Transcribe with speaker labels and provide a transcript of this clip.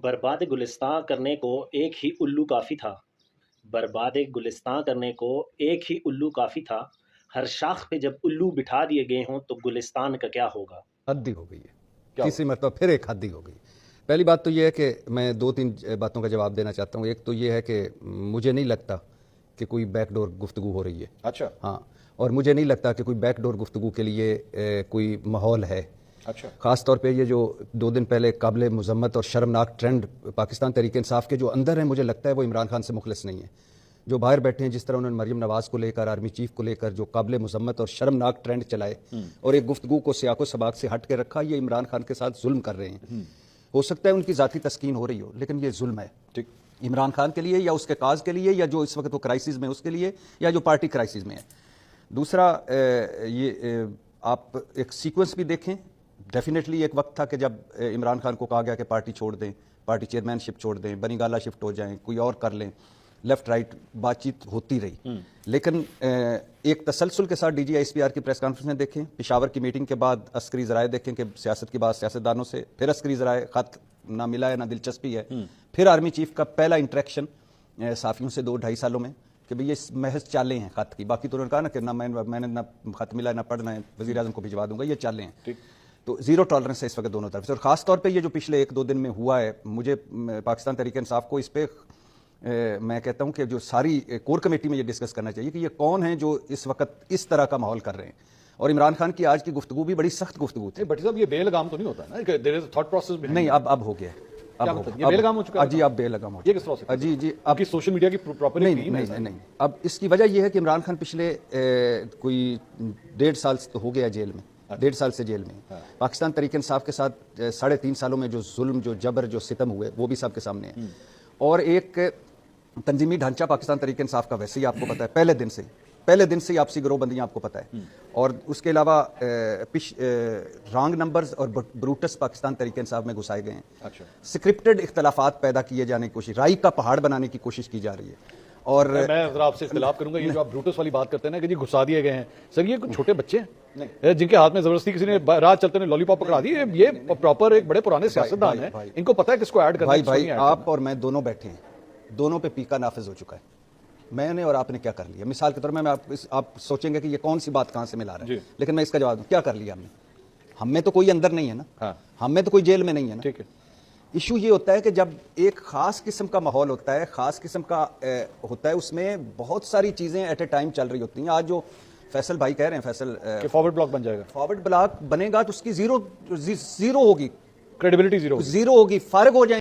Speaker 1: برباد گلستاں کرنے کو ایک ہی الو کافی تھا، برباد گلستاں کرنے کو ایک ہی الو کافی تھا، ہر شاخ پہ جب الو بٹھا دیے گئے ہوں تو گلستان کا کیا ہوگا؟
Speaker 2: حد ہی ہو گئی ہے، تیسری مرتبہ پھر ایک حد ہی ہو گئی۔ پہلی بات تو یہ ہے کہ میں دو تین باتوں کا جواب دینا چاہتا ہوں۔ ایک تو یہ ہے کہ مجھے نہیں لگتا کہ کوئی بیک ڈور گفتگو ہو رہی ہے۔
Speaker 3: اچھا
Speaker 2: ہاں، اور مجھے نہیں لگتا کہ کوئی بیک ڈور گفتگو کے لیے کوئی ماحول ہے۔
Speaker 3: اچھا
Speaker 2: خاص طور پہ یہ جو 2 دن پہلے قابل مذمت اور شرمناک ٹرینڈ پاکستان تحریک انصاف کے جو اندر ہیں، مجھے لگتا ہے وہ عمران خان سے مخلص نہیں ہے۔ جو باہر بیٹھے ہیں، جس طرح انہوں نے مریم نواز کو لے کر، آرمی چیف کو لے کر جو قابل مذمت اور شرمناک ٹرینڈ چلائے اور ایک گفتگو کو سیاق و سباق سے ہٹ کے رکھا، یہ عمران خان کے ساتھ ظلم کر رہے ہیں۔ ہو سکتا ہے ان کی ذاتی تسکین ہو رہی ہو، لیکن یہ ظلم ہے
Speaker 3: ٹھیک
Speaker 2: عمران خان کے لیے، یا اس کے کاز کے لیے، یا جو اس وقت وہ کرائسس میں اس کے لیے، یا جو پارٹی کرائسس میں ہے۔ دوسرا، یہ آپ ایک سیکوینس بھی دیکھیں۔ ڈیفینیٹلی ایک وقت تھا کہ جب عمران خان کو کہا گیا کہ پارٹی چھوڑ دیں، پارٹی چیئرمین شپ چھوڑ دیں، بنی گالا شفٹ ہو جائیں، کوئی اور کر لیں، لیفٹ رائٹ بات چیت ہوتی رہی۔ لیکن ایک تسلسل کے ساتھ D G S P R کی پریس کانفرنس میں دیکھیں، پشاور کی میٹنگ کے بعد عسکری ذرائع دیکھیں کہ سیاست کی بات سیاستدانوں سے، پھر عسکری ذرائع، خط نہ ملا ہے نہ دلچسپی ہے، پھر آرمی چیف کا پہلا انٹریکشن صحافیوں سے 2-2.5 سالوں میں کہ بھئی یہ محض چالیں ہیں خط کی، باقی تو انہوں نے کہا نا کہ نہ میں نے نہ خط ملا نہ پڑھنا ہے، وزیر اعظم کو بھجوا دوں گا، یہ چالیں ہیں۔ تو زیرو ٹالرنس ہے اس وقت دونوں طرف سے۔ اور خاص طور پہ یہ جو پچھلے 1-2 دن میں ہوا ہے، مجھے پاکستان تحریک انصاف کو اس پہ میں کہتا ہوں کہ جو ساری کور کمیٹی میں یہ ڈسکس کرنا چاہیے کہ یہ کون ہیں جو اس وقت اس طرح کا ماحول کر رہے ہیں۔ اور عمران خان کی آج کی گفتگو بھی بڑی سخت گفتگو تھی۔
Speaker 3: بٹ صاحب یہ بے لگام تو نہیں ہوتا نا، دیر از اے تھاٹ پروسیس بھی
Speaker 2: نہیں، اب ہو گیا ہے،
Speaker 3: یہ بے لگام ہو چکا ہے
Speaker 2: جی، اب بے لگام ہو چکا
Speaker 3: یہ کس طرح سے؟
Speaker 2: جی
Speaker 3: اب کی سوشل میڈیا کی پراپرٹی
Speaker 2: نہیں۔ اب اس کی وجہ یہ ہے کہ عمران خان پچھلے کوئی 1.5 سال ہو گیا جیل میں، 1.5 سال سے جیل میں۔ پاکستان تحریک انصاف کے ساتھ 3.5 سالوں میں جو ظلم، جو جبر، جو ستم ہوئے، وہ بھی سب کے سامنے ہے۔ اور ایک تنظیمی ڈھانچہ پاکستان تحریک انصاف کا ویسے ہی آپ کو پتہ ہے، پہلے دن سے ہی آپسی گروہ بندیاں آپ کو پتہ ہے۔ اور اس کے علاوہ رانگ نمبرز اور بروٹس پاکستان تحریک انصاف میں گھسائے گئے ہیں۔ سکرپٹڈ اختلافات پیدا کیے جانے کی کوشش، رائی کا پہاڑ بنانے کی کوشش کی جا رہی ہے۔ اور
Speaker 3: میں ذرا آپ سے اختلاف کروں گا، یہ جو آپ بروٹس والی بات کرتے ہیں نا کہ جی گھسا دیے گئے ہیں، سر یہ کچھ چھوٹے بچے ہیں جن کے ہاتھ میں زبردستی کسی نے راہ چلتے لالی پاپ پکڑا دی، یہ پراپر ایک بڑے پرانے سیاستدان ہیں، ان کو پتہ ہے کس کو ایڈ کرنا ہے۔
Speaker 2: بھائی آپ اور میں دونوں بیٹھے ہیں، دونوں پہ پیکا نافذ ہو چکا ہے، میں نے اور آپ نے کیا کر لیا۔ مثال کے طور میں آپ سوچیں گے کہ یہ کون سی بات کہاں سے ملا رہا ہے، لیکن میں اس کا جواب دوں، کیا کر لیا ہم نے؟ ہم میں تو کوئی اندر نہیں ہے نا، ہم میں تو کوئی جیل میں نہیں ہے نا۔
Speaker 3: ٹھیک ہے،
Speaker 2: ایشو یہ ہوتا ہے کہ جب ایک خاص قسم کا ماحول ہوتا ہے، خاص قسم کا ہوتا ہے، اس میں بہت ساری چیزیں ایٹ اے ٹائم چل رہی ہوتی ہیں۔ آج جو فیصل بھائی کہہ رہے ہیں، فیصل
Speaker 3: کہ فارورڈ بلاک بن جائے گا،
Speaker 2: فارورڈ بلاک بنے گا تو اس کی زیرو ہوگی،
Speaker 3: کریڈیبلٹی زیرو
Speaker 2: ہوگی، فارغ ہو جائیں